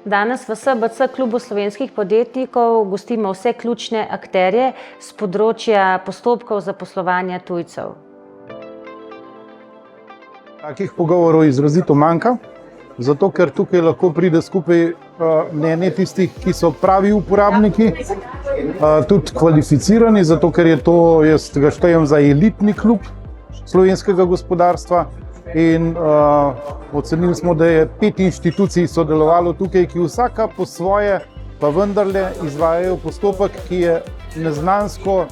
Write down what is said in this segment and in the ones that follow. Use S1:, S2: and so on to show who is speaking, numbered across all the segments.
S1: Danes v SBC klubu slovenskih podjetnikov gostimo vse ključne akterje z področja postopkov zaposlovanja tujcev.
S2: Takih pogovorov izrazito manjka, zato ker tukaj lahko pride skupaj mnenje tistih, ki so pravi uporabniki, tudi kvalificirani, zato ker je to, jaz ga štejem za elitni klub slovenskega gospodarstva. In ocenili smo, da je 5 inštitucij sodelovalo tukaj, ki vsaka po svoje pa vendarle izvajajo postopek, ki je neznansko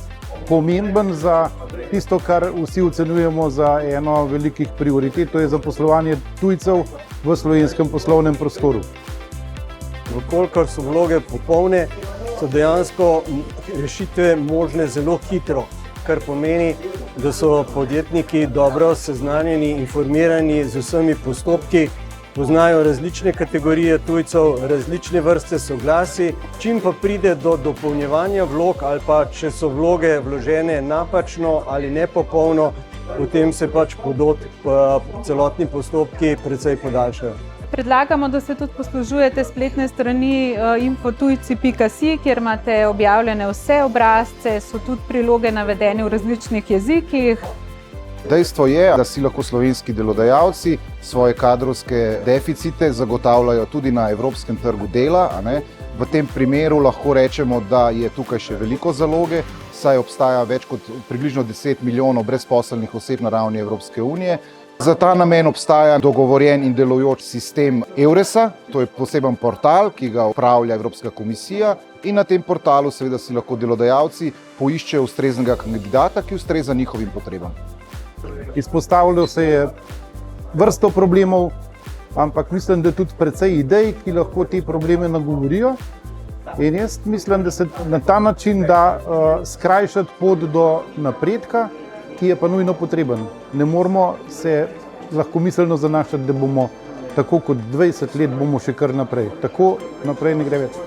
S2: pomemben za tisto, kar vsi ocenjujemo za eno velikih prioritet, to je zaposlovanje tujcev v slovenskem poslovnem prostoru.
S3: Vkolikor so vloge popolne, so dejansko rešitve možne zelo hitro, kar pomeni, da so podjetniki dobro seznanjeni, informirani z vsemi postopki, poznajo različne kategorije tujcev, različne vrste soglasij. Čim pa pride do dopolnjevanja vlog ali pa če so vloge vložene napačno ali nepopolno, potem se celotni postopki precej podaljšajo.
S4: Predlagamo, da se tudi poslužujete spletne strani infotujci.si, kjer imate objavljene vse obrazce, so tudi priloge navedene v različnih jezikih.
S5: Dejstvo je, da si lahko slovenski delodajalci svoje kadrovske deficite zagotavljajo tudi na evropskem trgu dela. V tem primeru lahko rečemo, da je tukaj še veliko zaloge, saj obstaja več kot približno 10 milijonov brezposelnih oseb na ravni Evropske unije. Za ta namen obstaja dogovorjen in delujoč sistem EURES-a, to je poseben portal, ki ga upravlja Evropska komisija, in na tem portalu seveda si lahko delodajalci poiščejo ustreznega kandidata, ki ustreza njihovim potrebam.
S2: Izpostavljalo se je vrsto problemov, ampak mislim, da je tudi precej idej, ki lahko te probleme nagovorijo. In jaz mislim, da se na ta način da skrajšati pot do napredka, ki je pa nujno potreben. Ne moramo se lahkomiselno zanašati, da bomo tako kot 20 let bomo še kar naprej. Tako naprej ne gre več.